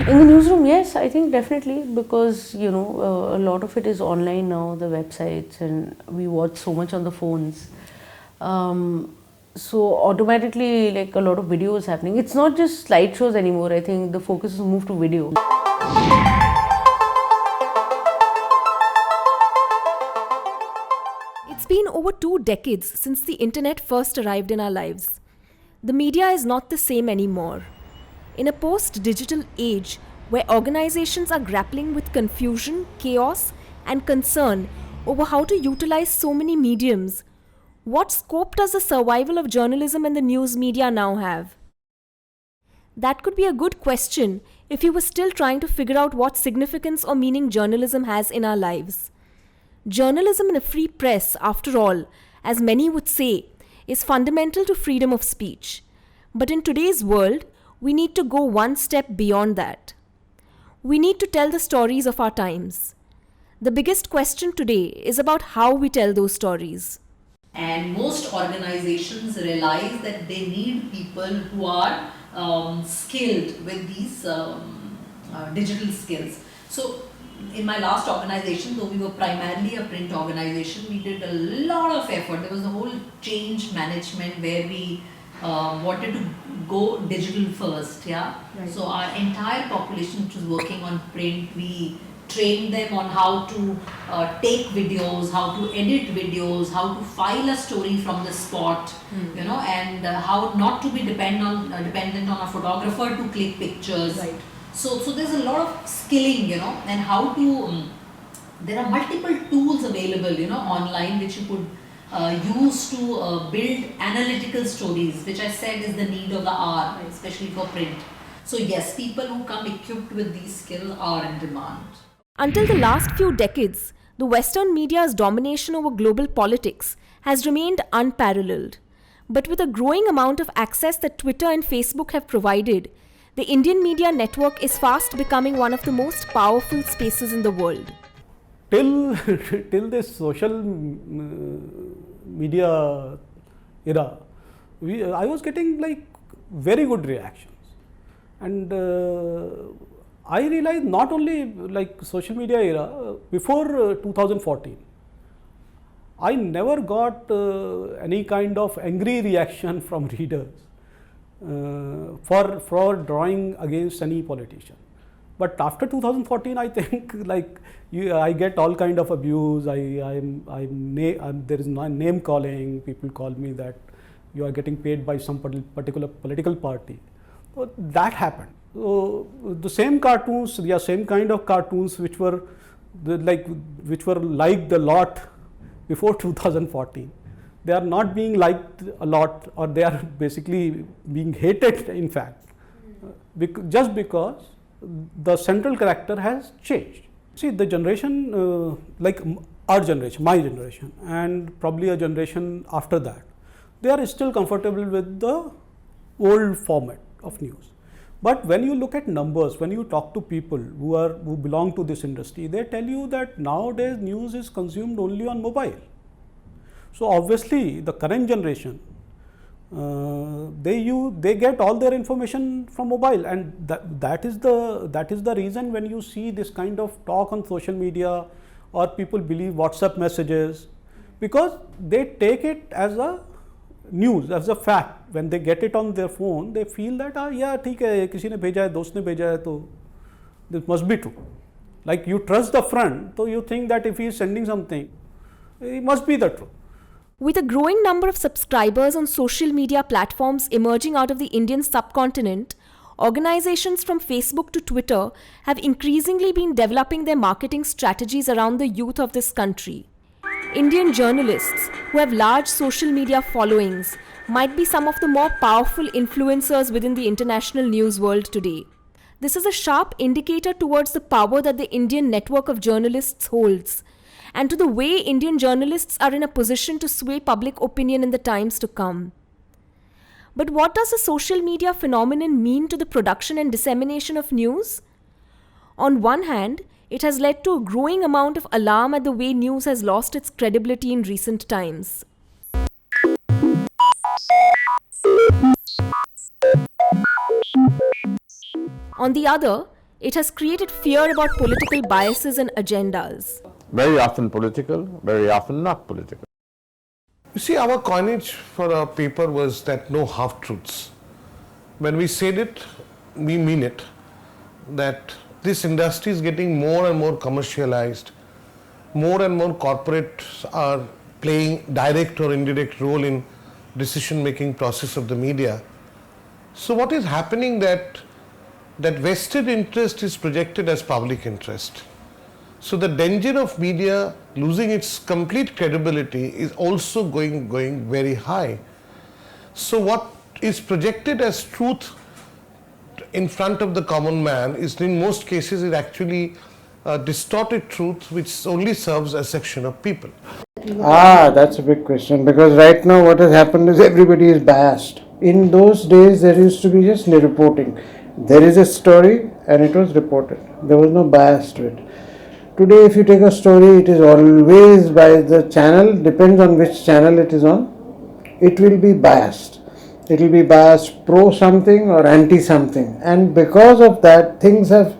In the newsroom, yes, I think definitely, because a lot of it is online now, the websites, and we watch so much on the phones. So automatically, like, a lot of video is happening. It's not just slideshows anymore. I think the focus has moved to video. It's been over 2 decades since the internet first arrived in our lives. The media is not the same anymore. In a post-digital age where organizations are grappling with confusion, chaos, and concern over how to utilize so many mediums, what scope does the survival of journalism and the news media now have? That could be a good question if you were still trying to figure out what significance or meaning journalism has in our lives. Journalism in a free press, after all, as many would say, is fundamental to freedom of speech. But in today's world, we need to go one step beyond that. We need to tell the stories of our times. The biggest question today is about how we tell those stories. And most organizations realize that they need people who are skilled with these digital skills. So in my last organization, though we were primarily a print organization, we did a lot of effort. There was a whole change management where we wanted to go digital first. Right. So our entire population which was working on print, we trained them on how to take videos, how to edit videos, how to file a story from the spot, and how not to be dependent on a photographer to click pictures. Right. So there's a lot of skilling, and how to. There are multiple tools available, online which you could use to build analytical stories, which I said is the need of the hour, especially for print. So yes, people who come equipped with these skills are in demand. Until the last few decades, the Western media's domination over global politics has remained unparalleled. But with a growing amount of access that Twitter and Facebook have provided, the Indian media network is fast becoming one of the most powerful spaces in the world. Till this social media era, I was getting like very good reactions, and I realized not only like social media era, before 2014, I never got any kind of angry reaction from readers for drawing against any politician. But after 2014, I think like I get all kind of abuse. There is name calling. People call me that you are getting paid by some particular political party. So that happened. So the same cartoons, same kind of cartoons which were liked a lot before 2014. They are not being liked a lot, or they are basically being hated. In fact, just because the central character has changed. See, the generation, like our generation, my generation, and probably a generation after that, they are still comfortable with the old format of news. But when you look at numbers, when you talk to people who belong to this industry, they tell you that nowadays news is consumed only on mobile. So obviously, the current generation, they get all their information from mobile, and that is the reason when you see this kind of talk on social media, or people believe WhatsApp messages, because they take it as a news, as a fact. When they get it on their phone, they feel that yeah, ठीक है, किसी ने भेजा है, दोस्त ने भेजा है, तो this must be true. Like you trust the friend, so you think that if he is sending something, it must be the truth. With a growing number of subscribers on social media platforms emerging out of the Indian subcontinent, organizations from Facebook to Twitter have increasingly been developing their marketing strategies around the youth of this country. Indian journalists who have large social media followings might be some of the more powerful influencers within the international news world today. This is a sharp indicator towards the power that the Indian network of journalists holds, and to the way Indian journalists are in a position to sway public opinion in the times to come. But what does the social media phenomenon mean to the production and dissemination of news? On one hand, it has led to a growing amount of alarm at the way news has lost its credibility in recent times. On the other, It has created fear about political biases and agendas. Very often political, very often not political. You see, our coinage for our paper was that no half-truths. When we said it, we mean it, that this industry is getting more and more commercialized, more and more corporates are playing direct or indirect role in decision-making process of the media. So what is happening that vested interest is projected as public interest. So the danger of media losing its complete credibility is also going very high. So what is projected as truth in front of the common man is in most cases is actually a distorted truth which only serves a section of people. That's a big question, because right now what has happened is everybody is biased. In those days there used to be just reporting. There is a story and it was reported. There was no bias to it. Today if you take a story, it is always by the channel, depends on which channel it is on, it will be biased. It will be biased pro something or anti something, and because of that things have,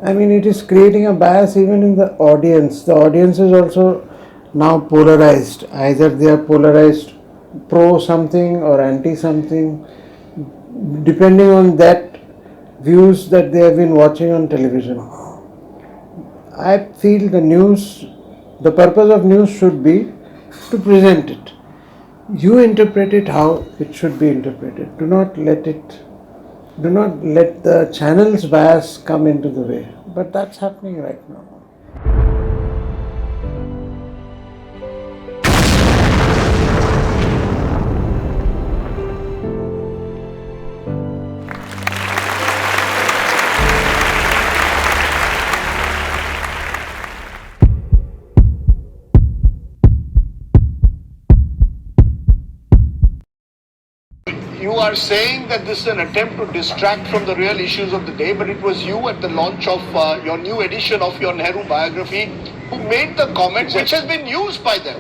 it is creating a bias even in the audience. The audience is also now polarized. Either they are polarized pro something or anti something, depending on that views that they have been watching on television. I feel the purpose of news should be to present it. You interpret it how it should be interpreted. Do not let the channel's bias come into the way. But that's happening right now. You are saying that this is an attempt to distract from the real issues of the day, but it was you at the launch of your new edition of your Nehru biography who made the comment which has been used by them.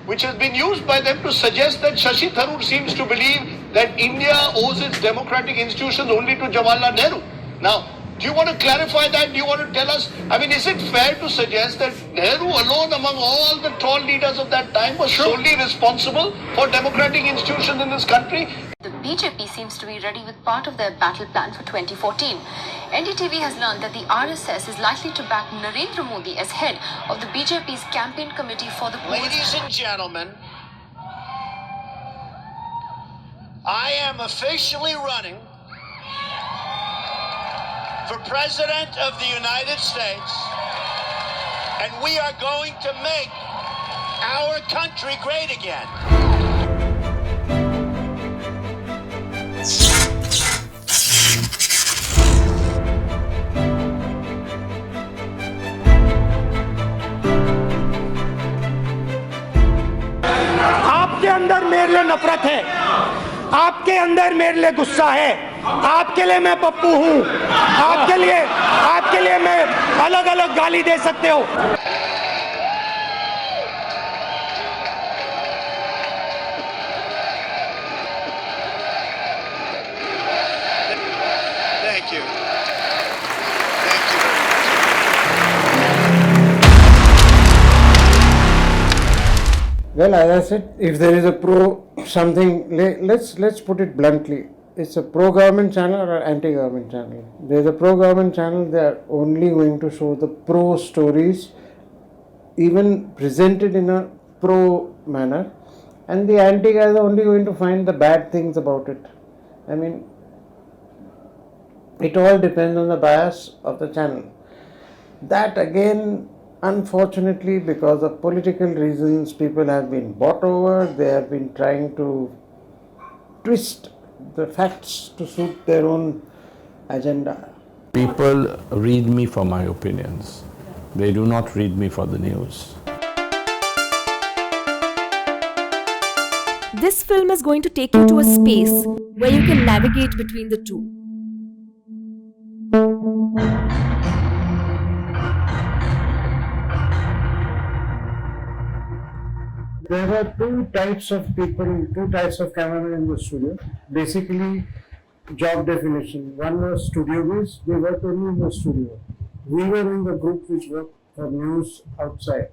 To suggest that Shashi Tharoor seems to believe that India owes its democratic institutions only to Jawaharlal Nehru. Now, do you want to clarify that? Do you want to tell us? Is it fair to suggest that Nehru alone among all the tall leaders of that time was solely responsible for democratic institutions in this country? The BJP seems to be ready with part of their battle plan for 2014. NDTV has learned that the RSS is likely to back Narendra Modi as head of the BJP's campaign committee for the polls. Ladies and gentlemen, I am officially running for President of the United States, and we are going to make our country great again. आपके अंदर मेरे लिए नफरत है, आपके अंदर मेरे लिए गुस्सा है, आपके लिए मैं पप्पू हूं, आपके लिए मैं अलग अलग गाली दे सकते हो. Thank you. Thank you very much. Well, as I said, if there is a pro something, let's put it bluntly. It's a pro-government channel or an anti-government channel. There's a pro-government channel, they are only going to show the pro stories, even presented in a pro manner, and the anti guys are only going to find the bad things about it. It all depends on the bias of the channel. That again, unfortunately, because of political reasons, people have been bought over, they have been trying to twist the facts to suit their own agenda. People read me for my opinions. They do not read me for the news. This film is going to take you to a space where you can navigate between the two. There were two types of people, two types of cameramen in the studio. Basically, job definition. One was studio based, they worked only in the studio. We were in the group which worked for news outside,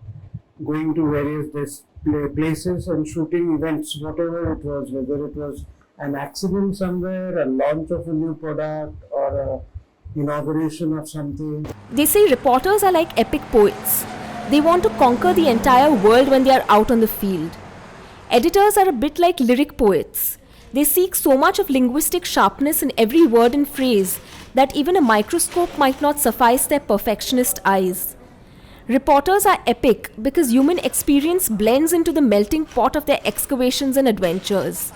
going to various places and shooting events, whatever it was, whether it was an accident somewhere, a launch of a new product, or a inauguration of something. They say reporters are like epic poets. They want to conquer the entire world when they are out on the field. Editors are a bit like lyric poets. They seek so much of linguistic sharpness in every word and phrase that even a microscope might not suffice their perfectionist eyes. Reporters are epic because human experience blends into the melting pot of their excavations and adventures.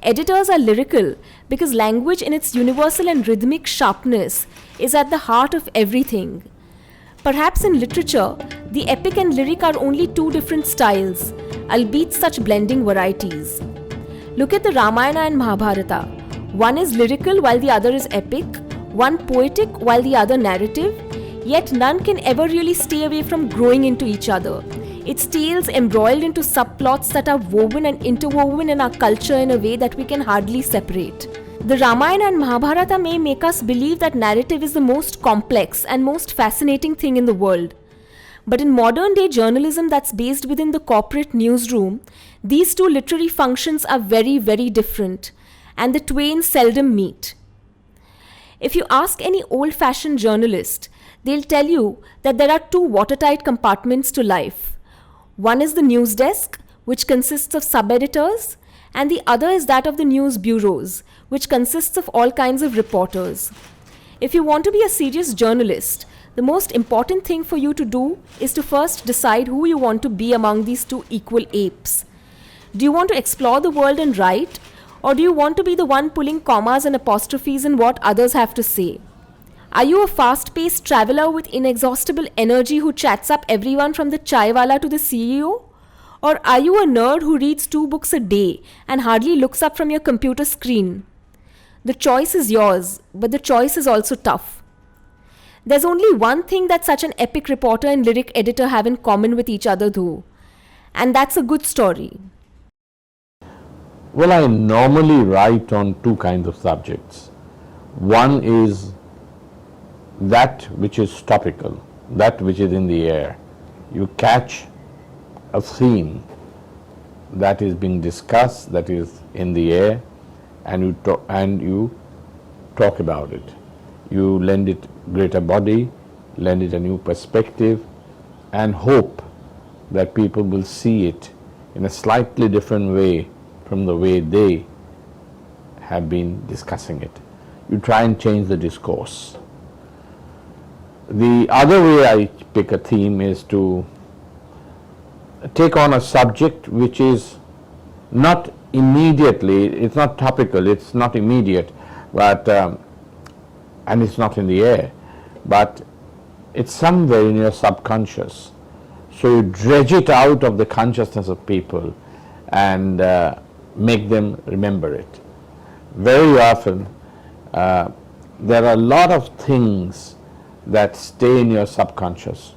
Editors are lyrical because language in its universal and rhythmic sharpness is at the heart of everything. Perhaps in literature, the epic and lyric are only two different styles, albeit such blending varieties. Look at the Ramayana and Mahabharata. One is lyrical while the other is epic, one poetic while the other narrative, yet none can ever really stay away from growing into each other. Its tales embroiled into subplots that are woven and interwoven in our culture in a way that we can hardly separate. The Ramayana and Mahabharata may make us believe that narrative is the most complex and most fascinating thing in the world. But in modern day journalism that's based within the corporate newsroom, these two literary functions are very, very different, and the twain seldom meet. If you ask any old-fashioned journalist, they'll tell you that there are two watertight compartments to life. One is the news desk, which consists of sub-editors, and the other is that of the news bureaus, which consists of all kinds of reporters. If you want to be a serious journalist, the most important thing for you to do is to first decide who you want to be among these two equal apes. Do you want to explore the world and write, or do you want to be the one pulling commas and apostrophes in what others have to say? Are you a fast-paced traveler with inexhaustible energy who chats up everyone from the chaiwala to the CEO? Or are you a nerd who reads 2 books a day and hardly looks up from your computer screen? The choice is yours, but the choice is also tough. There's only one thing that such an epic reporter and lyric editor have in common with each other though, and that's a good story. Well, I normally write on two kinds of subjects. One is that which is topical, that which is in the air. You catch a theme that is being discussed, that is in the air, and you talk about it. You lend it greater body, lend it a new perspective, and hope that people will see it in a slightly different way from the way they have been discussing it. You try and change the discourse. The other way I pick a theme is to take on a subject which is not immediately, it's not topical, it's not immediate, but and it's not in the air, but it's somewhere in your subconscious. So you dredge it out of the consciousness of people and make them remember it. Very often there are a lot of things that stay in your subconscious.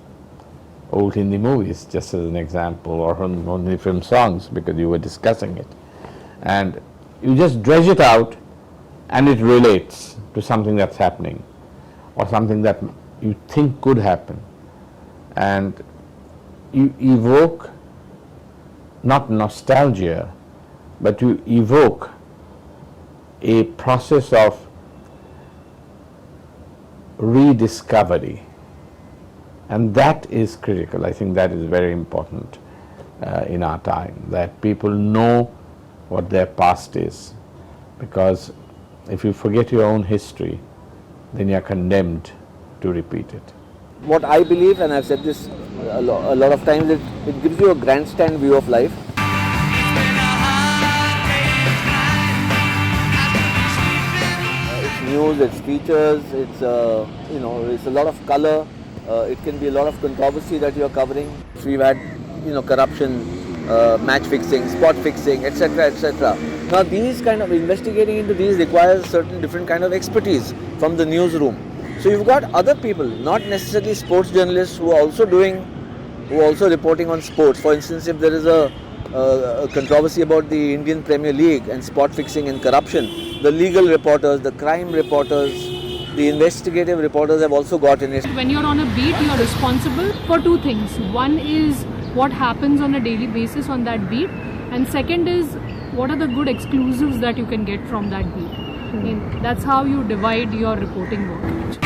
Old Hindi movies, just as an example, or only film songs, because you were discussing it. And you just dredge it out and it relates to something that's happening or something that you think could happen. And you evoke not nostalgia, but you evoke a process of rediscovery. And that is critical. I think that is very important in our time, that people know what their past is. Because if you forget your own history, then you are condemned to repeat it. What I believe, and I've said this a lot of times, it gives you a grandstand view of life. It's news, it's features, it's it's a lot of color. It can be a lot of controversy that you are covering. We've had corruption, match fixing, spot fixing, etc., etc. Now these kind of investigating into these requires certain different kind of expertise from the newsroom. So you've got other people, not necessarily sports journalists, who are also reporting on sports. For instance, if there is a a controversy about the Indian Premier League and spot fixing and corruption, the legal reporters, the crime reporters, the investigative reporters have also got in it. When you're on a beat, you're responsible for two things. One is what happens on a daily basis on that beat, and second is what are the good exclusives that you can get from that beat. And that's how you divide your reporting work.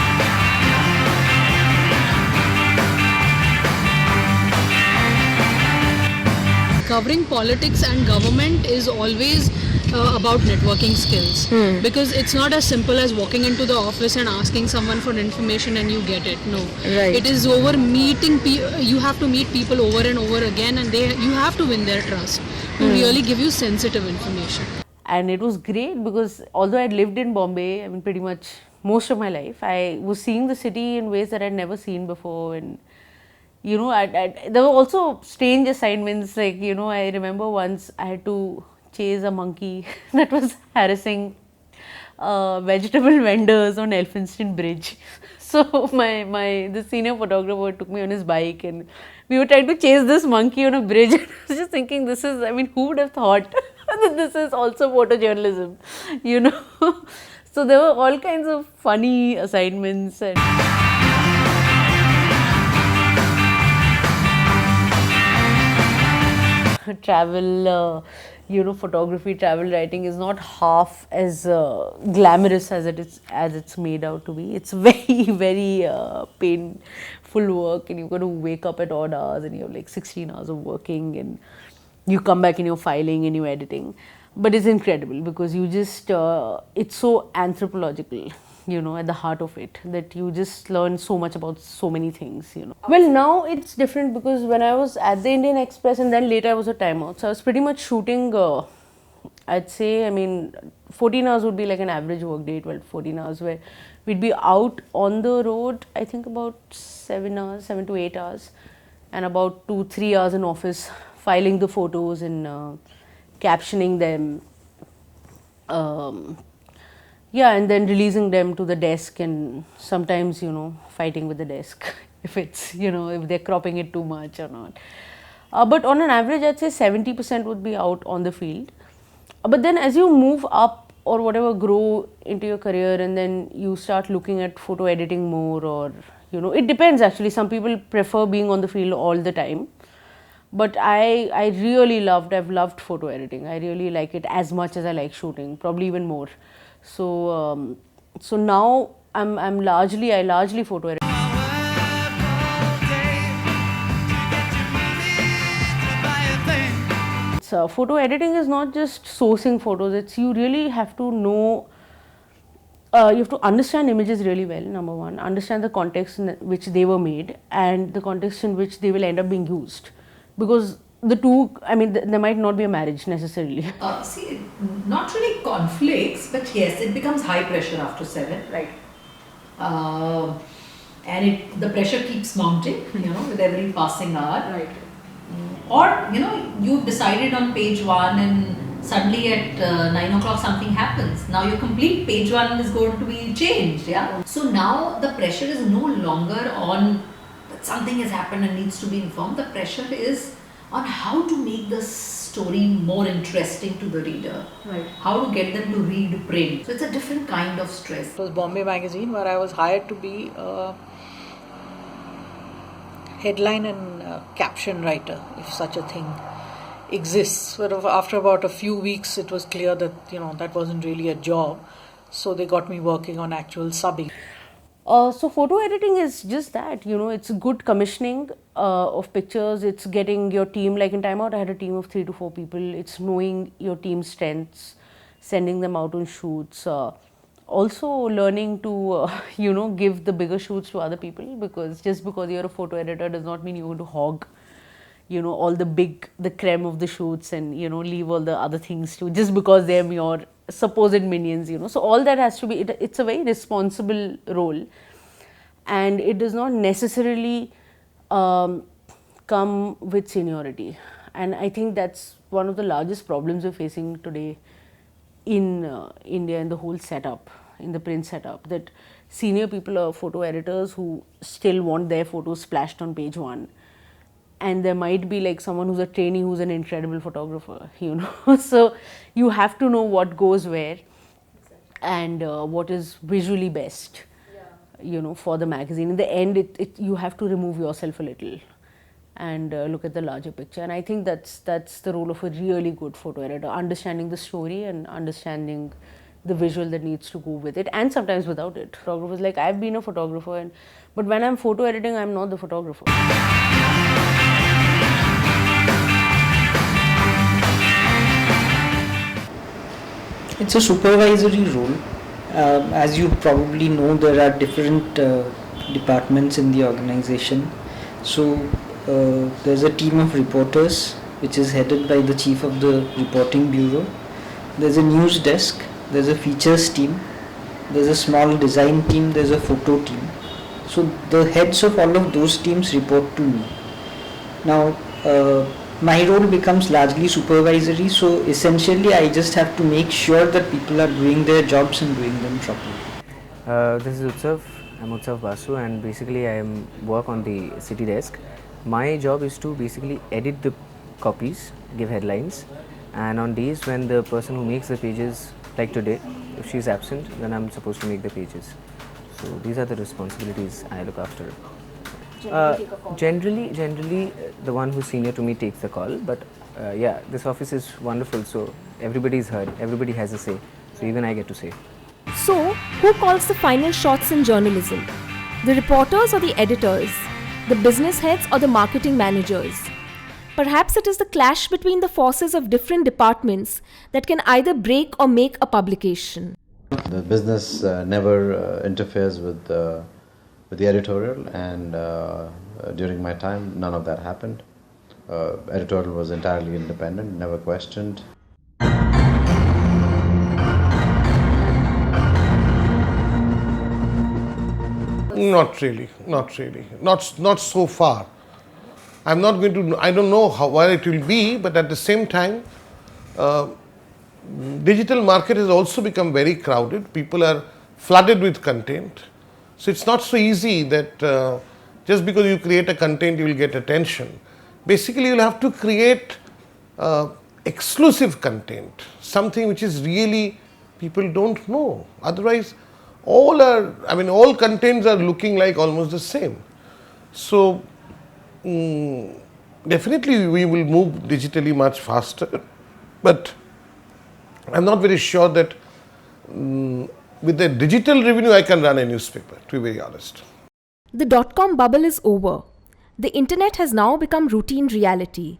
Covering politics and government is always about networking skills, because it's not as simple as walking into the office and asking someone for information and you get it. No, Right. it is over meeting you have to meet people over and over again, and you have to win their trust to really give you sensitive information. And it was great because although I'd lived in Bombay, I mean pretty much most of my life, I was seeing the city in ways that I'd never seen before. And you know, there were also strange assignments, like, you know, I remember once I had to chase a monkey that was harassing vegetable vendors on Elphinstone Bridge. So the senior photographer took me on his bike and we were trying to chase this monkey on a bridge. I was just thinking, this is, I mean, who would have thought that this is also photojournalism, you know? So there were all kinds of funny assignments. And travel, you know, photography, travel writing is not half as glamorous as it's made out to be. It's very, very painful work, and you've got to wake up at odd hours, and you have like 16 hours of working, and you come back and you're filing and you're editing. But it's incredible because you just, it's so anthropological, you know, at the heart of it, that you just learn so much about so many things, you know. Well, now it's different because when I was at the Indian Express and then later I was at Time Out, so I was pretty much shooting, I'd say, I mean, 14 hours would be like an average work day, 14 hours, where we'd be out on the road, I think about 7 to 8 hours, and about 2-3 hours in office, filing the photos and captioning them. Yeah, and then releasing them to the desk, and sometimes, you know, fighting with the desk if it's, you know, if they're cropping it too much or not. But on an average, I'd say 70% would be out on the field. But then as you move up or whatever, grow into your career, and then you start looking at photo editing more, or, you know, it depends actually. Some people prefer being on the field all the time. But I really I've loved photo editing. I really like it as much as I like shooting, probably even more. So so now I largely photo edit. So photo editing is not just sourcing photos. It's, you really have to know, you have to understand images really well, number one, understand the context in which they were made and the context in which they will end up being used. Because the two, I mean, there might not be a marriage necessarily. See, not really conflicts, but yes, it becomes high pressure after 7. Right. And the pressure keeps mounting, you know, with every passing hour. Right. Or, you know, you've decided on page 1 and suddenly at 9 o'clock something happens. Now your complete page 1 is going to be changed, yeah. So now the pressure is no longer on that something has happened and needs to be informed. The pressure is on how to make the story more interesting to the reader. Right. How to get them to read print. So it's a different kind of stress. It was Bombay Magazine, where I was hired to be a headline and caption writer, if such a thing exists. But after about a few weeks, it was clear that, you know, that wasn't really a job. So they got me working on actual subbing. So photo editing is just that, you know, it's good commissioning of pictures. It's getting your team, like in Time Out I had a team of 3 to 4 people. It's knowing your team's strengths, sending them out on shoots. Also learning to, you know, give the bigger shoots to other people, because just because you're a photo editor does not mean you're going to hog, you know, all the creme of the shoots and, you know, leave all the other things to, just because they're your supposed minions, you know. So all that has to be, it's a very responsible role, and it does not necessarily come with seniority. And I think that's one of the largest problems we're facing today in India, in the whole setup, in the print setup, that senior people are photo editors who still want their photos splashed on page 1. and there might be like someone who's a trainee who's an incredible photographer, you know. So you have to know what goes where and what is visually best, you know, for the magazine. In the end, you have to remove yourself a little and look at the larger picture. And I think that's the role of a really good photo editor, understanding the story and understanding the visual that needs to go with it, and sometimes without it. Photographers, like, I've been a photographer, but when I'm photo editing, I'm not the photographer. It's a supervisory role. As you probably know, there are different departments in the organization. So there's a team of reporters which is headed by the chief of the reporting bureau. There's a news desk, there's a features team, there's a small design team, there's a photo team. So the heads of all of those teams report to me. Now my role becomes largely supervisory, so essentially I just have to make sure that people are doing their jobs and doing them properly. This is Utsav. I'm Utsav Basu, and basically I work on the city desk. My job is to basically edit the copies, give headlines, and on days when the person who makes the pages, like today, if she's absent, then I'm supposed to make the pages. So these are the responsibilities I look after. Generally, the one who's senior to me takes the call, but yeah, this office is wonderful, so everybody is heard, everybody has a say, so even I get to say. So, who calls the final shots in journalism? The reporters or the editors? The business heads or the marketing managers? Perhaps it is the clash between the forces of different departments that can either break or make a publication. The business never interferes with the editorial, and during my time none of that happened. Editorial was entirely independent, never questioned. Not really, not so far. I'm not going to, I don't know where it will be, but at the same time, digital market has also become very crowded. People are flooded with content. So it's not so easy that just because you create a content, you will get attention. Basically, you'll have to create exclusive content, something which is really people don't know. Otherwise, all contents are looking like almost the same. So definitely we will move digitally much faster, but I'm not very sure that with the digital revenue I can run a newspaper, to be very honest. The dot-com bubble is over. The internet has now become routine reality.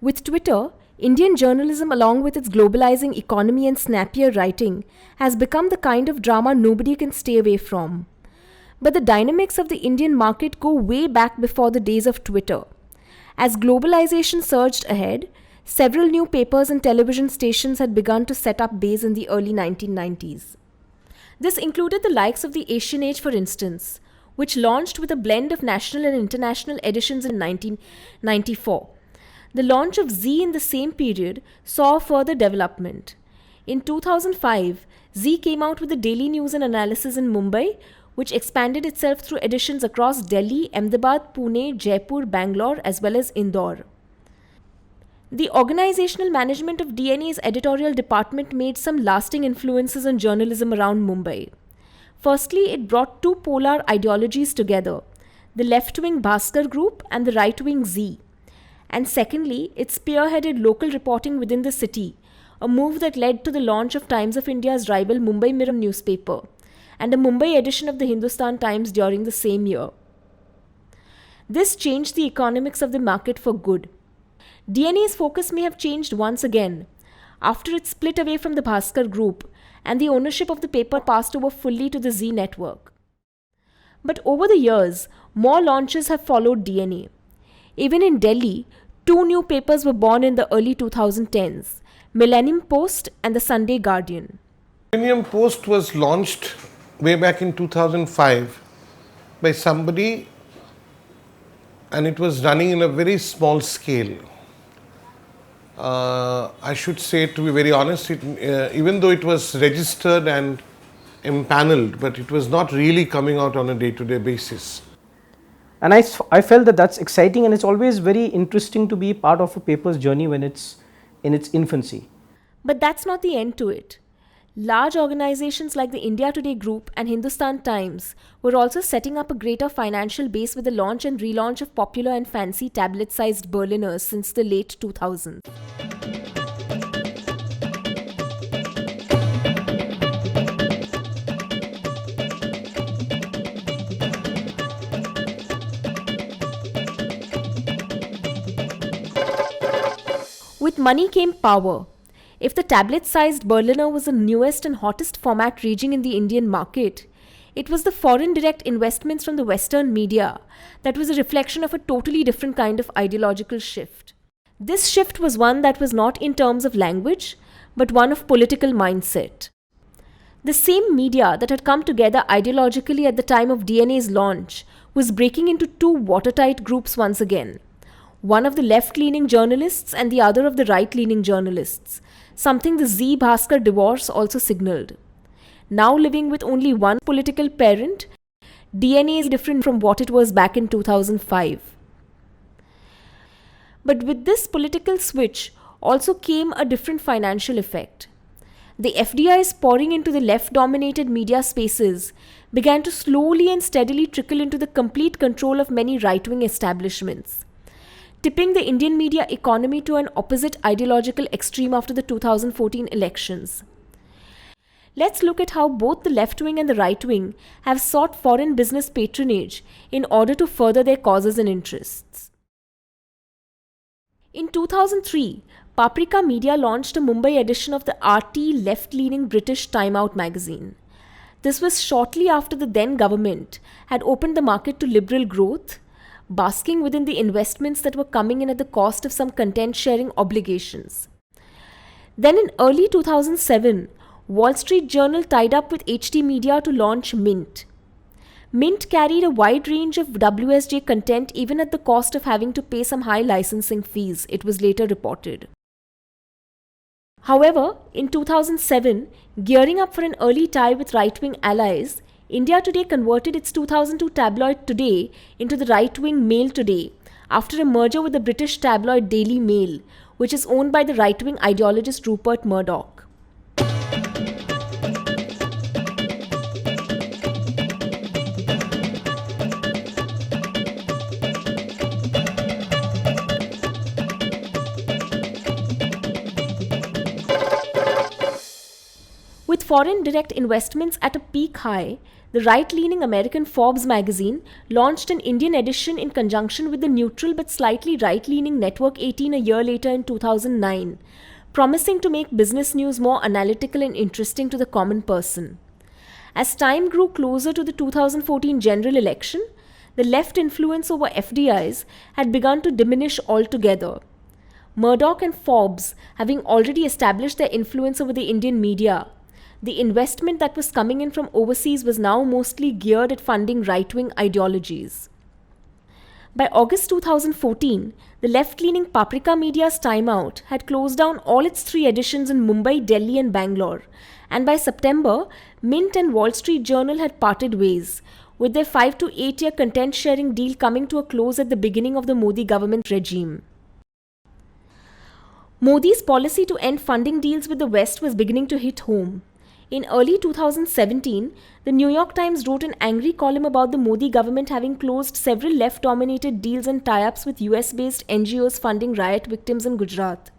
With Twitter, Indian journalism, along with its globalizing economy and snappier writing, has become the kind of drama nobody can stay away from. But the dynamics of the Indian market go way back before the days of Twitter. As globalization surged ahead, several new papers and television stations had begun to set up base in the early 1990s. This included the likes of the Asian Age, for instance, which launched with a blend of national and international editions in 1994. The launch of Zee in the same period saw further development. In 2005, Zee came out with the Daily News and Analysis in Mumbai, which expanded itself through editions across Delhi, Ahmedabad, Pune, Jaipur, Bangalore, as well as Indore. The organizational management of DNA's editorial department made some lasting influences on journalism around Mumbai. Firstly, it brought two polar ideologies together, the left-wing Bhaskar group and the right-wing Zee. And secondly, it spearheaded local reporting within the city, a move that led to the launch of Times of India's rival Mumbai Mirror newspaper and a Mumbai edition of the Hindustan Times during the same year. This changed the economics of the market for good. DNA's focus may have changed once again, after it split away from the Bhaskar group and the ownership of the paper passed over fully to the Zee network. But over the years, more launches have followed DNA. Even in Delhi, two new papers were born in the early 2010s, Millennium Post and the Sunday Guardian. Millennium Post was launched way back in 2005 by somebody, and it was running in a very small scale. I should say, to be very honest, even though it was registered and empaneled, but it was not really coming out on a day-to-day basis. And I felt that that's exciting, and it's always very interesting to be part of a paper's journey when it's in its infancy. But that's not the end to it. Large organizations like the India Today Group and Hindustan Times were also setting up a greater financial base with the launch and relaunch of popular and fancy tablet-sized Berliners since the late 2000s. With money came power. If the tablet-sized Berliner was the newest and hottest format raging in the Indian market, it was the foreign direct investments from the Western media that was a reflection of a totally different kind of ideological shift. This shift was one that was not in terms of language, but one of political mindset. The same media that had come together ideologically at the time of DNA's launch was breaking into two watertight groups once again. One of the left-leaning journalists and the other of the right-leaning journalists, something the Z Bhaskar divorce also signaled. Now living with only one political parent, DNA is different from what it was back in 2005. But with this political switch also came a different financial effect. The FDIs pouring into the left-dominated media spaces began to slowly and steadily trickle into the complete control of many right-wing establishments, tipping the Indian media economy to an opposite ideological extreme after the 2014 elections. Let's look at how both the left wing and the right wing have sought foreign business patronage in order to further their causes and interests. In 2003, Paprika Media launched a Mumbai edition of the RT left-leaning British Time Out magazine. This was shortly after the then government had opened the market to liberal growth, basking within the investments that were coming in at the cost of some content-sharing obligations. Then in early 2007, Wall Street Journal tied up with HT Media to launch Mint. Mint carried a wide range of WSJ content even at the cost of having to pay some high licensing fees, it was later reported. However, in 2007, gearing up for an early tie with right-wing allies, India Today converted its 2002 tabloid Today into the right-wing Mail Today after a merger with the British tabloid Daily Mail, which is owned by the right-wing ideologist Rupert Murdoch. With foreign direct investments at a peak high, the right-leaning American Forbes magazine launched an Indian edition in conjunction with the neutral but slightly right-leaning Network 18 a year later in 2009, promising to make business news more analytical and interesting to the common person. As time grew closer to the 2014 general election, the left influence over FDIs had begun to diminish altogether. Murdoch and Forbes having already established their influence over the Indian media, the investment that was coming in from overseas was now mostly geared at funding right-wing ideologies. By August 2014, the left-leaning Paprika Media's Time Out had closed down all its 3 editions in Mumbai, Delhi and Bangalore, and by September, Mint and Wall Street Journal had parted ways, with their 5 to 8 year content sharing deal coming to a close at the beginning of the Modi government regime. Modi's policy to end funding deals with the West was beginning to hit home. In early 2017, the New York Times wrote an angry column about the Modi government having closed several left-dominated deals and tie-ups with US-based NGOs funding riot victims in Gujarat.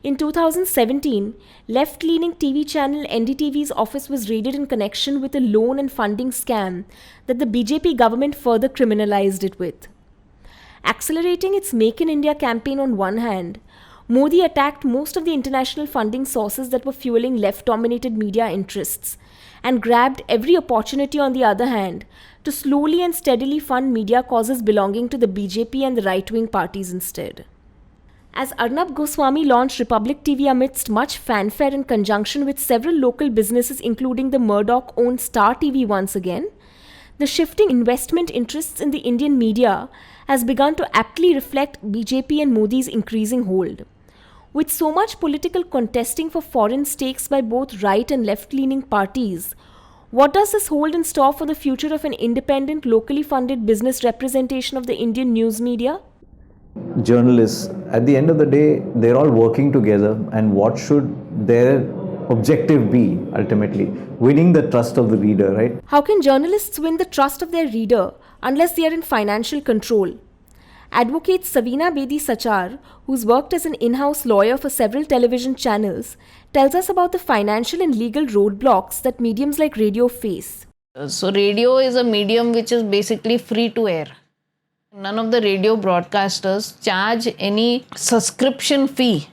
In 2017, left-leaning TV channel NDTV's office was raided in connection with a loan and funding scam that the BJP government further criminalized it with. Accelerating its Make in India campaign on one hand, Modi attacked most of the international funding sources that were fueling left-dominated media interests and grabbed every opportunity on the other hand to slowly and steadily fund media causes belonging to the BJP and the right-wing parties instead. As Arnab Goswami launched Republic TV amidst much fanfare in conjunction with several local businesses including the Murdoch-owned Star TV once again, the shifting investment interests in the Indian media has begun to aptly reflect BJP and Modi's increasing hold. With so much political contesting for foreign stakes by both right and left-leaning parties, What does this hold in store for the future of an independent, locally funded business representation of the Indian news media? Journalists, at the end of the day, they're all working together, and what should their objective be ultimately? Winning the trust of the reader, right? How can journalists win the trust of their reader unless they are in financial control? Advocate Savina Bedi Sachar, who's worked as an in-house lawyer for several television channels, tells us about the financial and legal roadblocks that mediums like radio face. So radio is a medium which is basically free to air. None of the radio broadcasters charge any subscription fee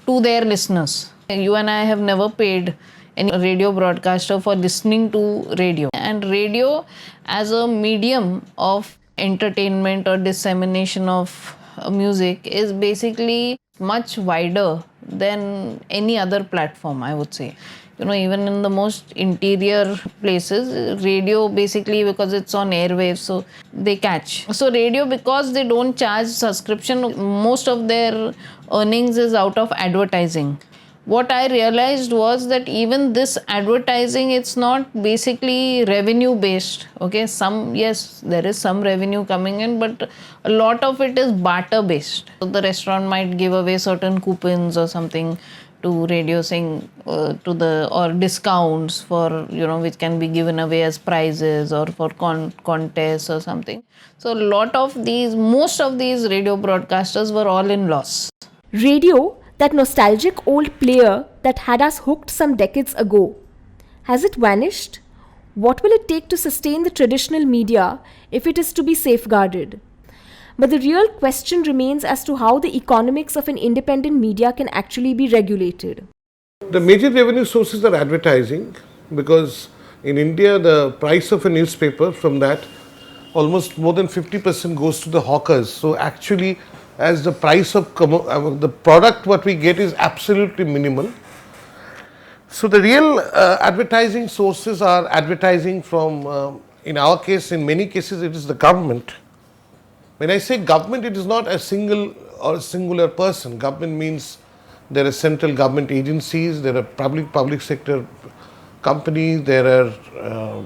to their listeners. You and I have never paid any radio broadcaster for listening to radio. And radio as a medium of entertainment or dissemination of music is basically much wider than any other platform, I would say. You know, even in the most interior places, radio basically, because it's on airwaves, so they catch. So radio, because they don't charge subscription, most of their earnings is out of advertising. What I realized was that even this advertising, it's not basically revenue based. Okay, yes, there is some revenue coming in, but a lot of it is barter based. So the restaurant might give away certain coupons or something to radio, saying or discounts for, you know, which can be given away as prizes or for contests or something. So most of these radio broadcasters were all in loss. Radio, that nostalgic old player that had us hooked some decades ago, has it vanished? What will it take to sustain the traditional media if it is to be safeguarded? But the real question remains as to how the economics of an independent media can actually be regulated. The major revenue sources are advertising, because in India the price of a newspaper, from that almost more than 50% goes to the hawkers. So actually, as the price of the product what we get is absolutely minimal. So the real advertising sources are advertising from, in our case, in many cases it is the government. When I say government, it is not a single or a singular person. Government means there are central government agencies, there are public sector companies, there are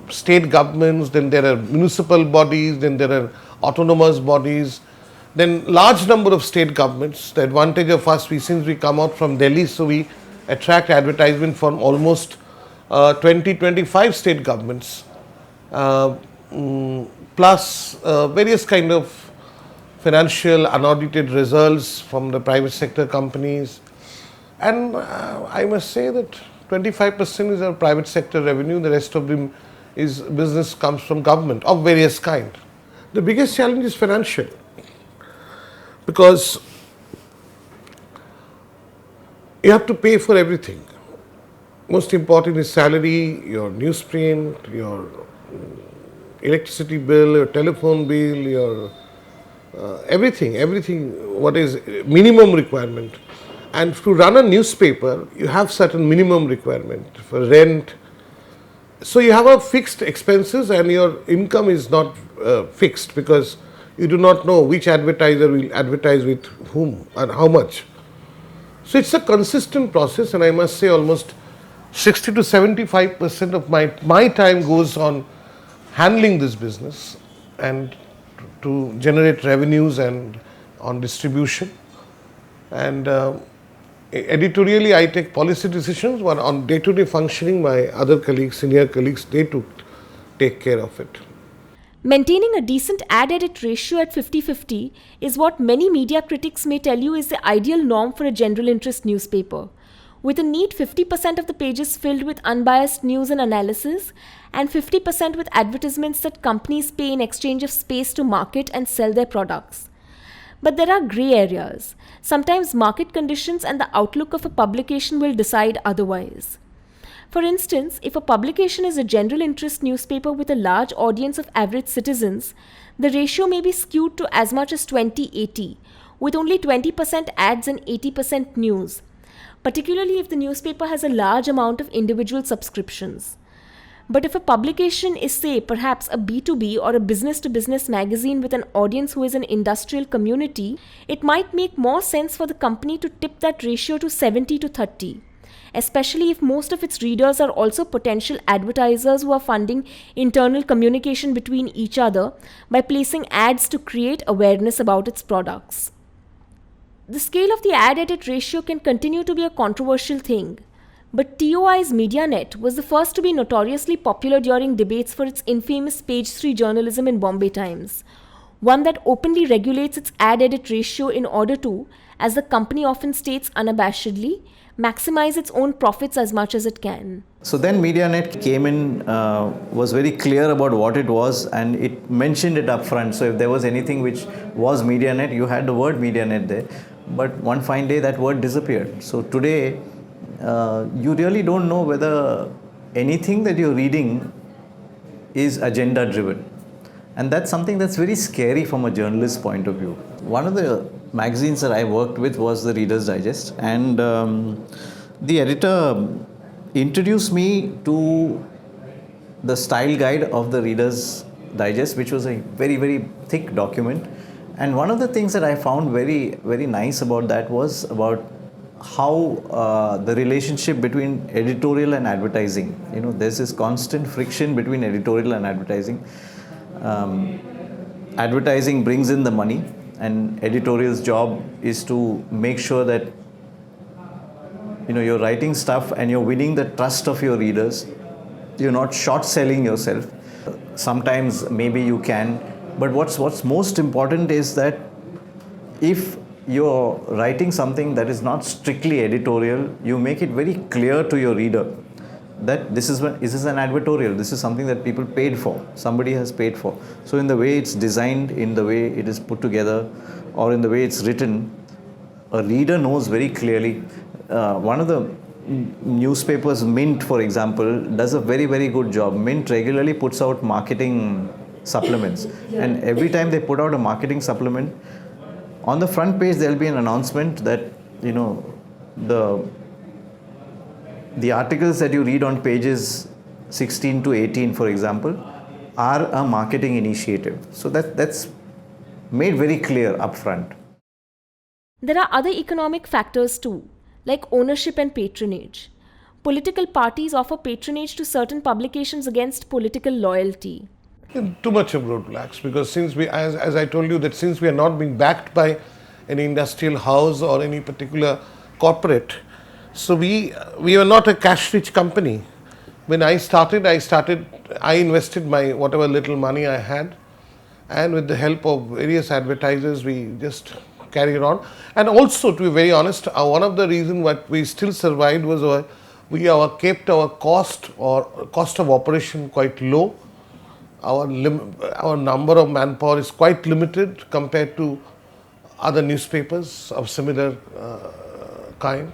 state governments, then there are municipal bodies, then there are autonomous bodies, then large number of state governments. The advantage of us, since we come out from Delhi, so we attract advertisement from almost 20-25 state governments, plus various kind of financial unaudited results from the private sector companies. And I must say that 25% is our private sector revenue, the rest of them is business comes from government of various kind. The biggest challenge is financial, because you have to pay for everything. Most important is salary, your newsprint, your electricity bill, your telephone bill, your everything what is minimum requirement. And to run a newspaper, you have certain minimum requirement for rent. So you have a fixed expenses and your income is not fixed, because you do not know which advertiser will advertise with whom and how much. So it's a consistent process, and I must say almost 60 to 75% of my time goes on handling this business and to generate revenues and on distribution. And editorially, I take policy decisions, but on day-to-day functioning, my other colleagues, senior colleagues, they take care of it. Maintaining a decent ad-edit ratio at 50-50 is what many media critics may tell you is the ideal norm for a general interest newspaper, with a neat 50% of the pages filled with unbiased news and analysis, and 50% with advertisements that companies pay in exchange of space to market and sell their products. But there are grey areas. Sometimes market conditions and the outlook of a publication will decide otherwise. For instance, if a publication is a general interest newspaper with a large audience of average citizens, the ratio may be skewed to as much as 20-80, with only 20% ads and 80% news, particularly if the newspaper has a large amount of individual subscriptions. But if a publication is, say, perhaps a B2B or a business-to-business magazine with an audience who is an industrial community, it might make more sense for the company to tip that ratio to 70-30. especially if most of its readers are also potential advertisers who are funding internal communication between each other by placing ads to create awareness about its products. The scale of the ad-edit ratio can continue to be a controversial thing, but TOI's MediaNet was the first to be notoriously popular during debates for its infamous page 3 journalism in Bombay Times, one that openly regulates its ad-edit ratio in order to, as the company often states unabashedly, maximize its own profits as much as it can. So then MediaNet came in, was very clear about what it was, and it mentioned it up front. So if there was anything which was MediaNet, you had the word MediaNet there. But one fine day that word disappeared. So today, you really don't know whether anything that you're reading is agenda driven. And that's something that's very scary from a journalist's point of view. One of the magazines that I worked with was the Reader's Digest, and the editor introduced me to the style guide of the Reader's Digest, which was a very, very thick document. And one of the things that I found very, very nice about that was about how the relationship between editorial and advertising. You know, there's this constant friction between editorial and advertising. Advertising brings in the money, and editorial's job is to make sure that you're writing stuff and you're winning the trust of your readers. You're not short selling yourself. Sometimes maybe you can, but what's most important is that if you're writing something that is not strictly editorial, you make it very clear to your reader that this is an advertorial, this is something that people paid for, somebody has paid for. So in the way it's designed, in the way it is put together, or in the way it's written, a reader knows very clearly. One of the newspapers, Mint for example, does a very, very good job. Mint regularly puts out marketing supplements, and every time they put out a marketing supplement, on the front page there will be an announcement that the articles that you read on pages 16 to 18, for example, are a marketing initiative. So that's made very clear up front. There are other economic factors too, like ownership and patronage. Political parties offer patronage to certain publications against political loyalty. Too much of roadblocks, because since we, as I told you, that since we are not being backed by any industrial house or any particular corporate, so we are not a cash-rich company. When I started, I invested my whatever little money I had, and with the help of various advertisers, we just carried on. And also, to be very honest, one of the reasons why we still survived was we kept our cost of operation quite low. Our number of manpower is quite limited compared to other newspapers of similar kind.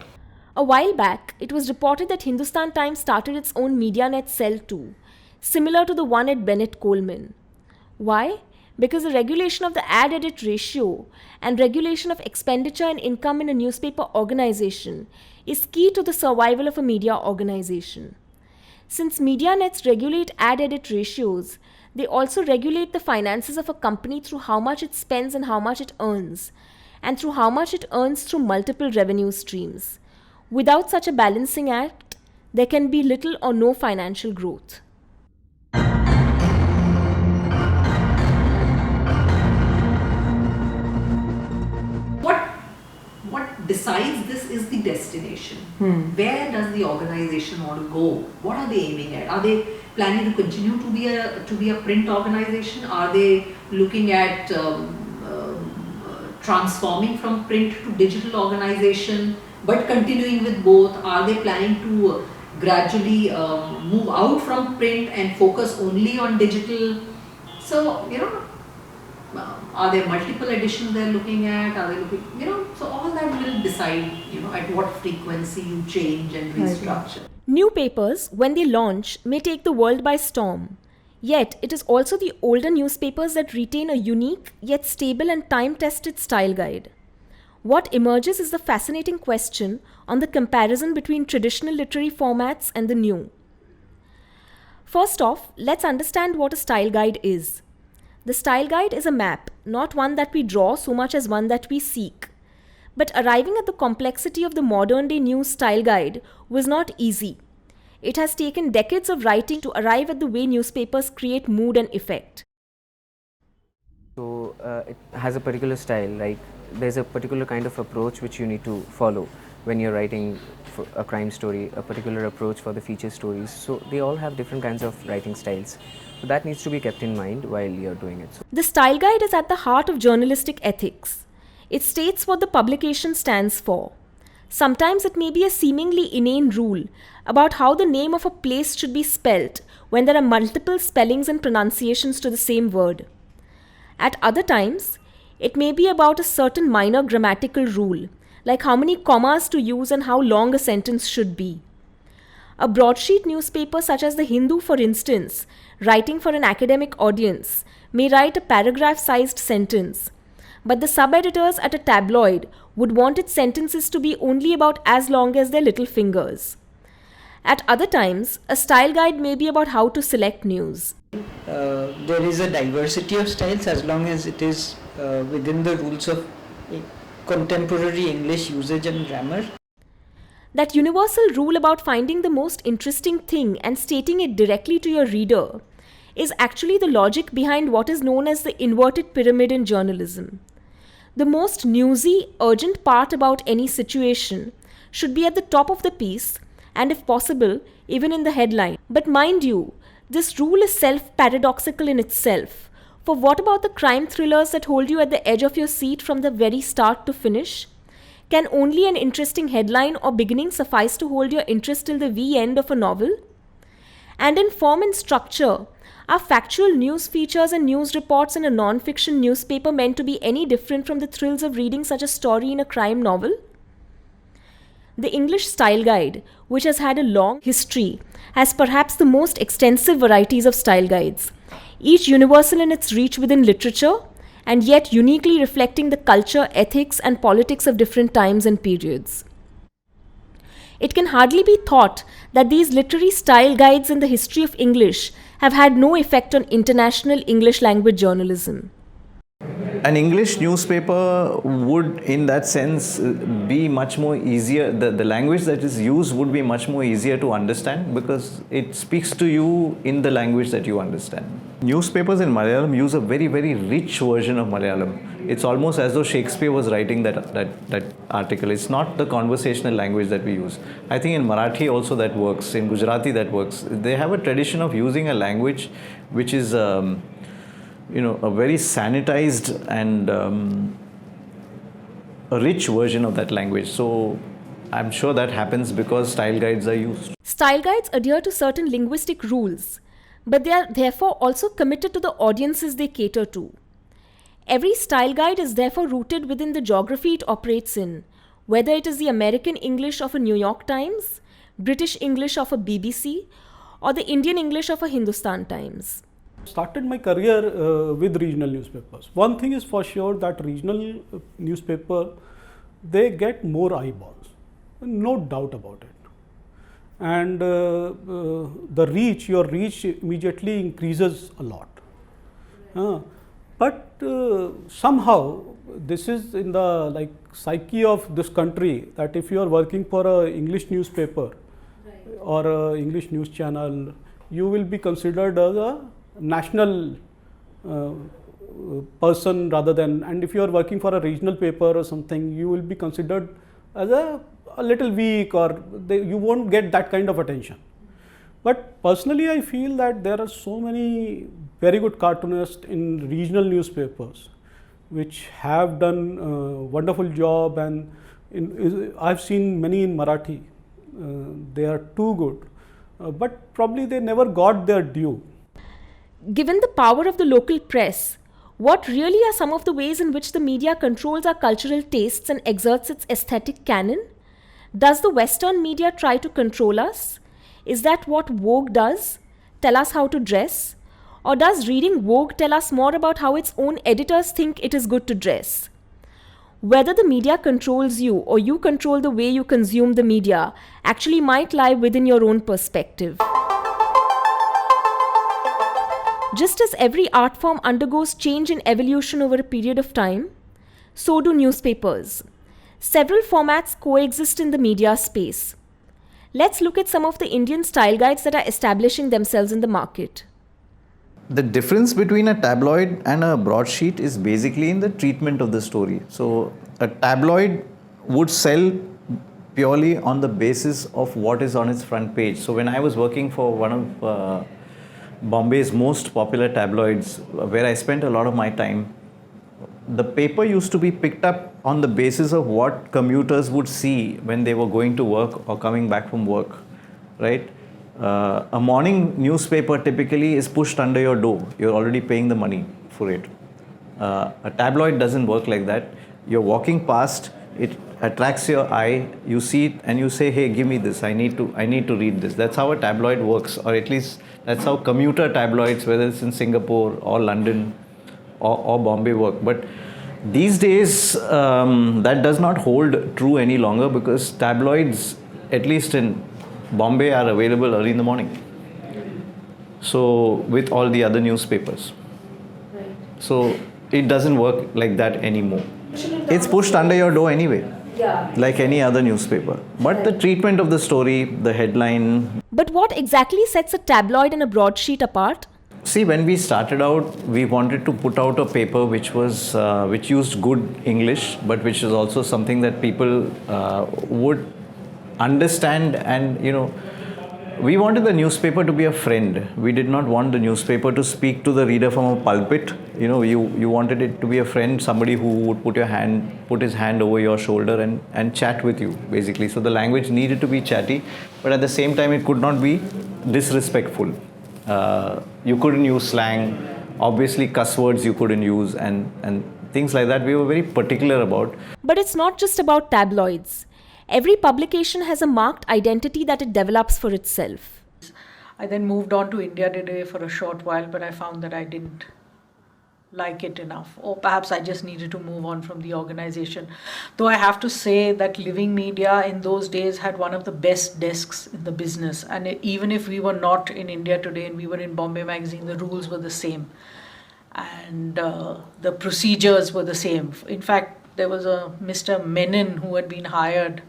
A while back, it was reported that Hindustan Times started its own MediaNet cell too, similar to the one at Bennett Coleman. Why? Because the regulation of the ad-edit ratio and regulation of expenditure and income in a newspaper organization is key to the survival of a media organization. Since MediaNets regulate ad-edit ratios, they also regulate the finances of a company through how much it spends and how much it earns, and through how much it earns through multiple revenue streams. Without such a balancing act, there can be little or no financial growth. What decides this is the destination. Where does the organization want to go? What are they aiming at? Are they planning to continue to be a print organization? Are they looking at transforming from print to digital organization, but continuing with both? Are they planning to gradually move out from print and focus only on digital? So, are there multiple editions they're looking at? Are they looking, so all that will decide, at what frequency you change and restructure. New papers, when they launch, may take the world by storm. Yet, it is also the older newspapers that retain a unique, yet stable and time-tested style guide. What emerges is the fascinating question on the comparison between traditional literary formats and the new. First off, let's understand what a style guide is. The style guide is a map, not one that we draw so much as one that we seek. But arriving at the complexity of the modern day news style guide was not easy. It has taken decades of writing to arrive at the way newspapers create mood and effect. So it has a particular style, like there's a particular kind of approach which you need to follow when you're writing for a crime story, a particular approach for the feature stories. So they all have different kinds of writing styles. So that needs to be kept in mind while you're doing it. So The style guide is at the heart of journalistic ethics. It states what the publication stands for. Sometimes it may be a seemingly inane rule about how the name of a place should be spelt when there are multiple spellings and pronunciations to the same word. At other times, it may be about a certain minor grammatical rule, like how many commas to use and how long a sentence should be. A broadsheet newspaper such as The Hindu, for instance, writing for an academic audience, may write a paragraph-sized sentence, but the sub-editors at a tabloid would want its sentences to be only about as long as their little fingers. At other times, a style guide may be about how to select news. There is a diversity of styles as long as it is within the rules of contemporary English usage and grammar. That universal rule about finding the most interesting thing and stating it directly to your reader is actually the logic behind what is known as the inverted pyramid in journalism. The most newsy, urgent part about any situation should be at the top of the piece and, if possible, even in the headline. But mind you, this rule is self-paradoxical in itself. For what about the crime thrillers that hold you at the edge of your seat from the very start to finish? Can only an interesting headline or beginning suffice to hold your interest till the V end of a novel? And in form and structure, are factual news features and news reports in a non-fiction newspaper meant to be any different from the thrills of reading such a story in a crime novel? The English Style Guide, which has had a long history, has perhaps the most extensive varieties of style guides, each universal in its reach within literature, and yet uniquely reflecting the culture, ethics, and politics of different times and periods. It can hardly be thought that these literary style guides in the history of English have had no effect on international English language journalism. An English newspaper would, in that sense, be much more easier. The language that is used would be much more easier to understand because it speaks to you in the language that you understand. Newspapers in Malayalam use a very, very rich version of Malayalam. It's almost as though Shakespeare was writing that article. It's not the conversational language that we use. I think in Marathi also that works. In Gujarati that works. They have a tradition of using a language which is a very sanitized and a rich version of that language. So I'm sure that happens because style guides are used. Style guides adhere to certain linguistic rules, but they are therefore also committed to the audiences they cater to. Every style guide is therefore rooted within the geography it operates in, whether it is the American English of a New York Times, British English of a BBC, or the Indian English of a Hindustan Times. Started my career with regional newspapers. One thing is for sure that regional newspaper, they get more eyeballs, no doubt about it. And your reach immediately increases a lot. But somehow this is in the psyche of this country that if you are working for an English newspaper or an English news channel, you will be considered as a national person rather than, and if you are working for a regional paper or something, you will be considered as a little weak, or you won't get that kind of attention. But personally I feel that there are so many very good cartoonists in regional newspapers which have done a wonderful job, and I've seen many in Marathi. They are too good, but probably they never got their due. Given the power of the local press, what really are some of the ways in which the media controls our cultural tastes and exerts its aesthetic canon? Does the Western media try to control us? Is that what Vogue does? Tell us how to dress? Or does reading Vogue tell us more about how its own editors think it is good to dress? Whether the media controls you or you control the way you consume the media actually might lie within your own perspective. Just as every art form undergoes change and evolution over a period of time, so do newspapers. Several formats coexist in the media space. Let's look at some of the Indian style guides that are establishing themselves in the market. The difference between a tabloid and a broadsheet is basically in the treatment of the story. So a tabloid would sell purely on the basis of what is on its front page. So when I was working for one of Bombay's most popular tabloids, where I spent a lot of my time, the paper used to be picked up on the basis of what commuters would see when they were going to work or coming back from work, right? A morning newspaper typically is pushed under your door. You're already paying the money for it. A tabloid doesn't work like that. You're walking past, it attracts your eye, you see it and you say, hey, give me this, I need to read this. That's how a tabloid works, or at least that's how commuter tabloids, whether it's in Singapore or London or Bombay work. But these days, that does not hold true any longer, because tabloids, at least in Bombay, are available early in the morning. So, with all the other newspapers. Right. So, it doesn't work like that anymore. It's pushed under your door anyway. Yeah. Like any other newspaper. But the treatment of the story, the headline. But what exactly sets a tabloid and a broadsheet apart? See, when we started out, we wanted to put out a paper which was which used good English, but which is also something that people would understand. And we wanted the newspaper to be a friend. We did not want the newspaper to speak to the reader from a pulpit. You wanted it to be a friend, somebody who would put his hand over your shoulder and chat with you, basically. So the language needed to be chatty, but at the same time it could not be disrespectful. You couldn't use slang, obviously cuss words you couldn't use, and things like that we were very particular about. But it's not just about tabloids. Every publication has a marked identity that it develops for itself. I then moved on to India Today for a short while, but I found that I didn't like it enough, or perhaps I just needed to move on from the organization. Though I have to say that Living Media in those days had one of the best desks in the business, and even if we were not in India Today and we were in Bombay Magazine, the rules were the same and the procedures were the same. In fact, there was a Mr. Menon who had been hired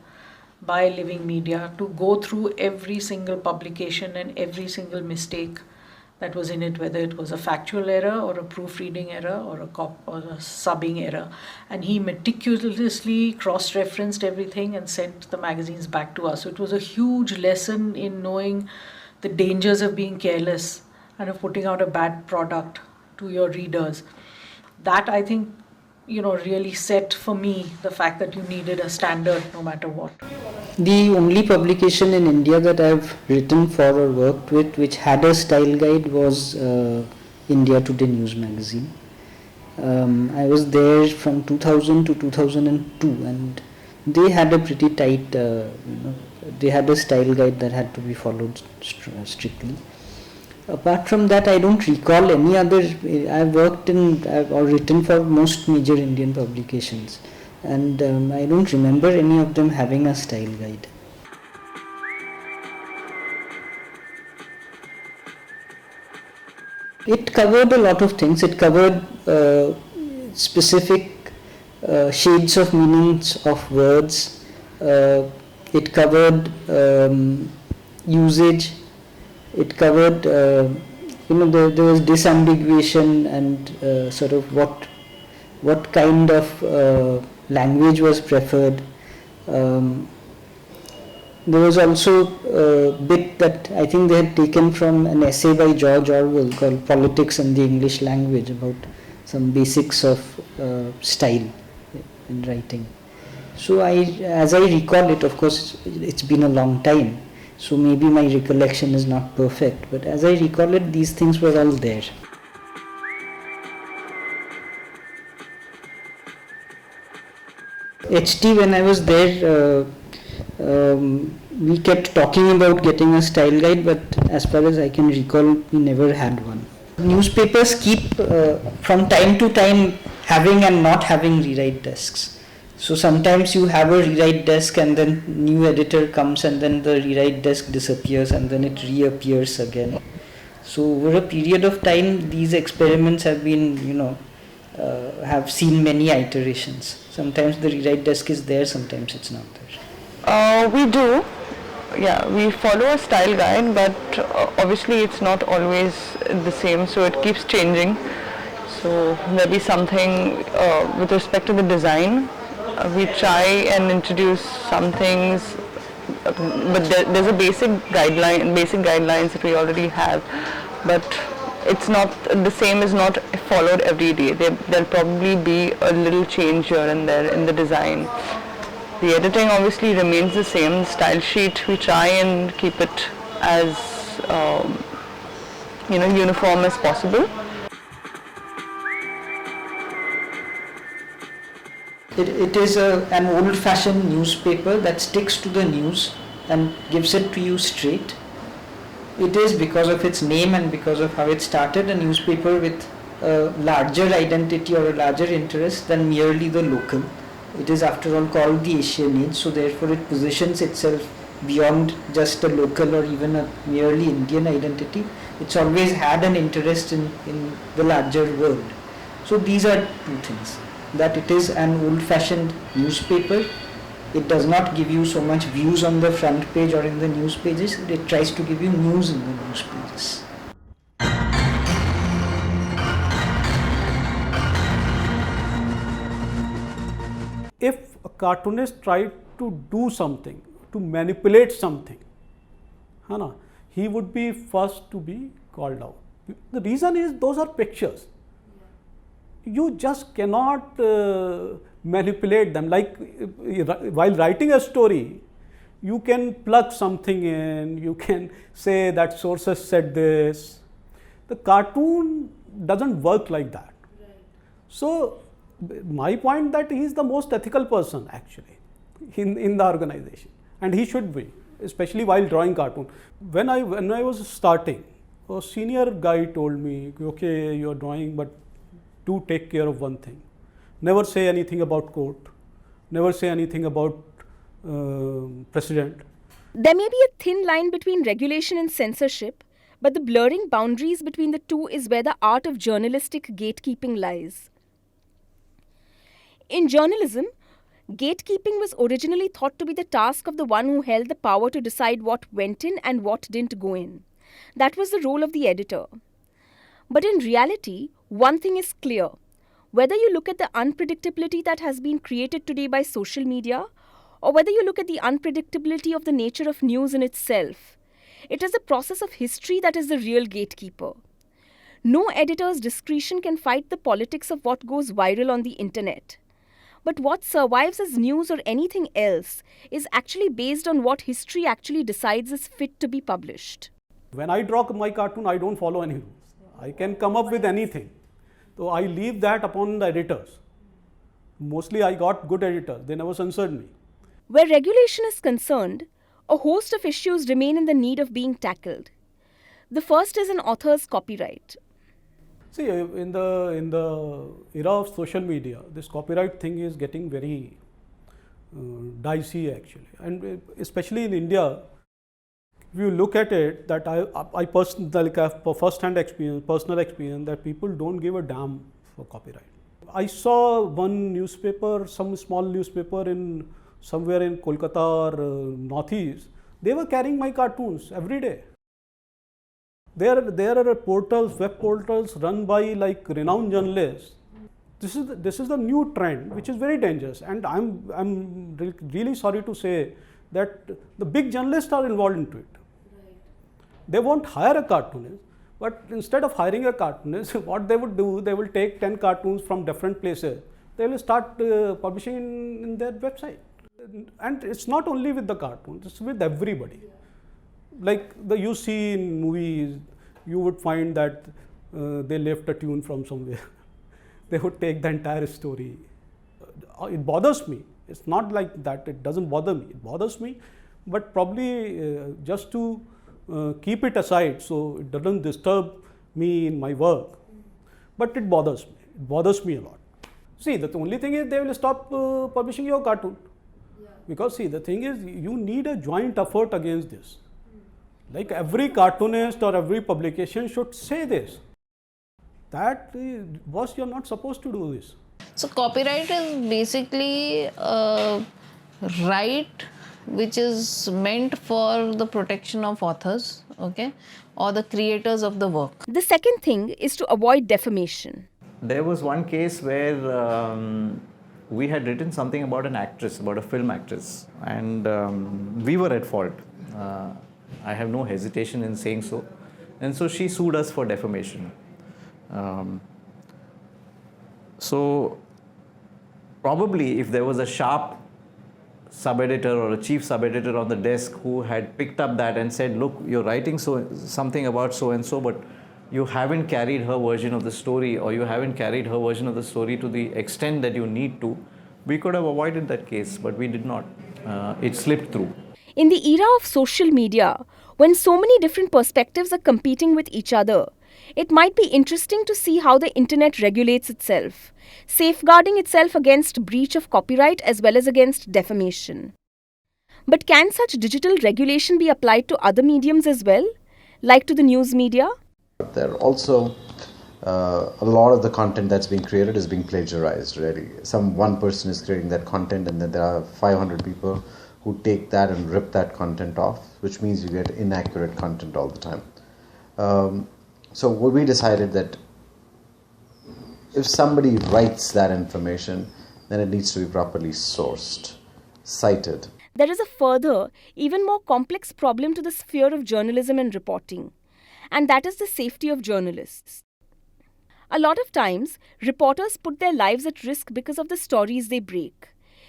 by Living Media to go through every single publication and every single mistake that was in it, whether it was a factual error or a proofreading error or a subbing error. And he meticulously cross-referenced everything and sent the magazines back to us. So it was a huge lesson in knowing the dangers of being careless and of putting out a bad product to your readers. That, I think, really set for me the fact that you needed a standard no matter what. The only publication in India that I've written for or worked with which had a style guide was India Today News Magazine. I was there from 2000 to 2002, and they had a pretty tight, they had a style guide that had to be followed strictly. Apart from that, I don't recall any other. I've worked or written for most major Indian publications, and I don't remember any of them having a style guide. It covered a lot of things. It covered specific shades of meanings of words. It covered usage. It covered, there was disambiguation and sort of what kind of language was preferred. There was also a bit that I think they had taken from an essay by George Orwell called Politics and the English Language, about some basics of style in writing. So as I recall it, of course, it's been a long time. So maybe my recollection is not perfect, but as I recall it, these things were all there. HT, when I was there, we kept talking about getting a style guide, but as far as I can recall, we never had one. Newspapers keep from time to time having and not having rewrite desks. So sometimes you have a rewrite desk and then new editor comes and then the rewrite desk disappears and then it reappears again. So over a period of time, these experiments have been, have seen many iterations. Sometimes the rewrite desk is there, sometimes it's not there. We do. Yeah, we follow a style guide, but obviously it's not always the same, so it keeps changing. So there'll be something with respect to the design. We try and introduce some things, but there's a basic guidelines that we already have, but it's not the same, is not followed every day. There'll probably be a little change here and there in the design. The editing obviously remains the same. The style sheet, we try and keep it as uniform as possible. It is an old-fashioned newspaper that sticks to the news and gives it to you straight. It is, because of its name and because of how it started, a newspaper with a larger identity or a larger interest than merely the local. It is, after all, called the Asian Age, so therefore it positions itself beyond just a local or even a merely Indian identity. It's always had an interest in the larger world. So these are two things. That it is an old-fashioned newspaper. It does not give you so much views on the front page or in the news pages. It tries to give you news in the news pages. If a cartoonist tried to do something, to manipulate something, he would be first to be called out. The reason is those are pictures. You just cannot manipulate them. Like while writing a story, you can plug something in, you can say that sources said this. The cartoon doesn't work like that. So my point that he is the most ethical person actually in the organization, and he should be, especially while drawing cartoon. When I was starting, a senior guy told me, okay, you are drawing, but do take care of one thing. Never say anything about court. Never say anything about president. There may be a thin line between regulation and censorship, but the blurring boundaries between the two is where the art of journalistic gatekeeping lies. In journalism, gatekeeping was originally thought to be the task of the one who held the power to decide what went in and what didn't go in. That was the role of the editor. But in reality, one thing is clear. Whether you look at the unpredictability that has been created today by social media, or whether you look at the unpredictability of the nature of news in itself, it is the process of history that is the real gatekeeper. No editor's discretion can fight the politics of what goes viral on the internet. But what survives as news or anything else is actually based on what history actually decides is fit to be published. When I draw my cartoon, I don't follow any rules. I can come up with anything. So I leave that upon the editors. Mostly I got good editors. They never censored me. Where regulation is concerned, a host of issues remain in the need of being tackled. The first is an author's copyright. See, in the era of social media, this copyright thing is getting very dicey actually, and especially in India. If you look at it, that I personally have first-hand experience, personal experience, that people don't give a damn for copyright. I saw one newspaper, some small newspaper in somewhere in Kolkata or Northeast. They were carrying my cartoons every day. There are portals, web portals run by like renowned journalists. This is the new trend, which is very dangerous. And I'm really sorry to say that the big journalists are involved into it. They won't hire a cartoonist, but instead of hiring a cartoonist, what they would do, they will take 10 cartoons from different places. They will start publishing in their website. And it's not only with the cartoons, it's with everybody. Like you see in movies, you would find that they left a tune from somewhere. They would take the entire story. It bothers me. It's not like that it doesn't bother me. It bothers me, but probably just to keep it aside so it doesn't disturb me in my work. But it bothers me. It bothers me a lot. See, the only thing is they will stop publishing your cartoon. Because see, the thing is you need a joint effort against this. Like every cartoonist or every publication should say this. that boss, you're not supposed to do this. So copyright is basically a right which is meant for the protection of authors, okay, or the creators of the work. The second thing is to avoid defamation. There was one case where we had written something about an actress, about a film actress, and we were at fault. I have no hesitation in saying so. And so she sued us for defamation. So probably if there was a sharp sub-editor or a chief sub-editor on the desk who had picked up that and said, look, you're writing something about so-and-so, but you haven't carried her version of the story, or you haven't carried her version of the story to the extent that you need to, we could have avoided that case, but we did not. It slipped through. In the era of social media, when so many different perspectives are competing with each other, it might be interesting to see how the internet regulates itself, safeguarding itself against breach of copyright as well as against defamation. But can such digital regulation be applied to other mediums as well, like to the news media? There are also a lot of the content that's being created is being plagiarized, really. One person is creating that content, and then there are 500 people who take that and rip that content off, which means you get inaccurate content all the time. So we decided that if somebody writes that information, then it needs to be properly sourced, cited. There is a further, even more complex problem to the sphere of journalism and reporting, and that is the safety of journalists. A lot of times, reporters put their lives at risk because of the stories they break.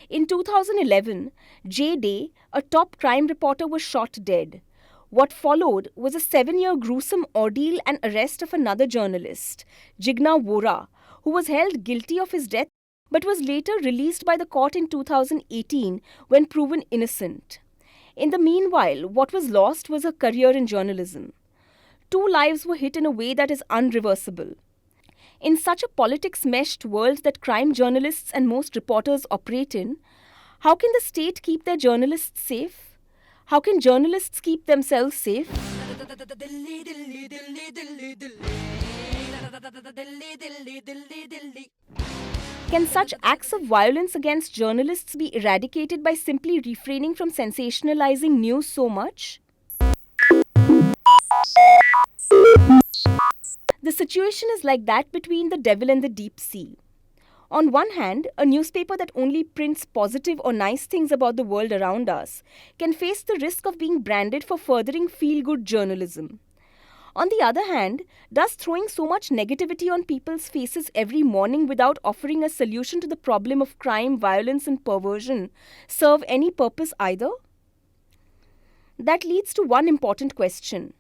In 2011, Jay Day, a top crime reporter, was shot dead. What followed was a 7-year gruesome ordeal and arrest of another journalist, Jigna Vora, who was held guilty of his death but was later released by the court in 2018 when proven innocent. In the meanwhile, what was lost was her career in journalism. 2 lives were hit in a way that is unreversible. In such a politics-meshed world that crime journalists and most reporters operate in, how can the state keep their journalists safe? How can journalists keep themselves safe? Can such acts of violence against journalists be eradicated by simply refraining from sensationalizing news so much? The situation is like that between the devil and the deep sea. On one hand, a newspaper that only prints positive or nice things about the world around us can face the risk of being branded for furthering feel-good journalism. On the other hand, does throwing so much negativity on people's faces every morning without offering a solution to the problem of crime, violence and perversion serve any purpose either? That leads to one important question.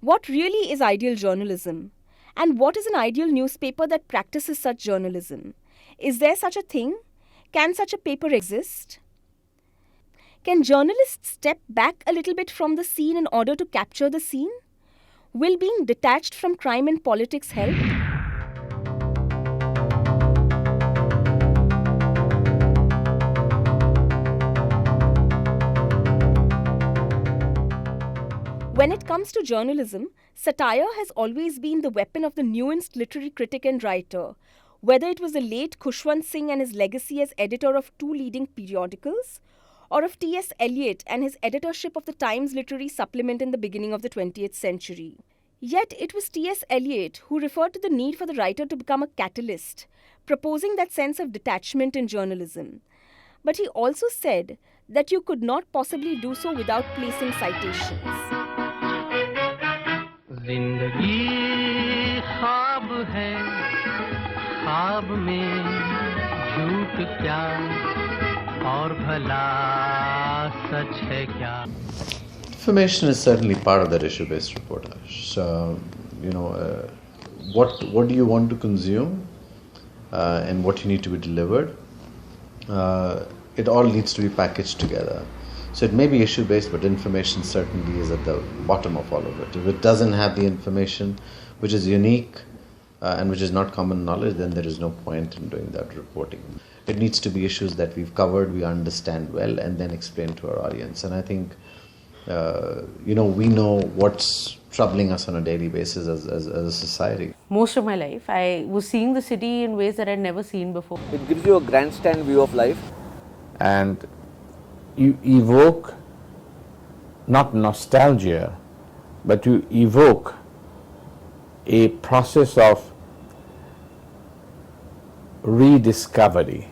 What really is ideal journalism? And what is an ideal newspaper that practices such journalism? Is there such a thing? Can such a paper exist? Can journalists step back a little bit from the scene in order to capture the scene? Will being detached from crime and politics help? When it comes to journalism, satire has always been the weapon of the nuanced literary critic and writer, whether it was the late Khushwant Singh and his legacy as editor of 2 leading periodicals, or of T.S. Eliot and his editorship of the Times Literary Supplement in the beginning of the 20th century. Yet it was T.S. Eliot who referred to the need for the writer to become a catalyst, proposing that sense of detachment in journalism. But he also said that you could not possibly do so without placing citations. जिंदगी ख्वाब है, ख्वाब में झूठ क्या और भला सच है क्या. Information is certainly part of that issue-based reportage. So, what do you want to consume and what you need to be delivered, it all needs to be packaged together. So it may be issue-based, but information certainly is at the bottom of all of it. If it doesn't have the information which is unique and which is not common knowledge, then there is no point in doing that reporting. It needs to be issues that we've covered, we understand well, and then explain to our audience. And I think, we know what's troubling us on a daily basis as a society. Most of my life, I was seeing the city in ways that I'd never seen before. It gives you a grandstand view of life. And you evoke not nostalgia, but you evoke a process of rediscovery.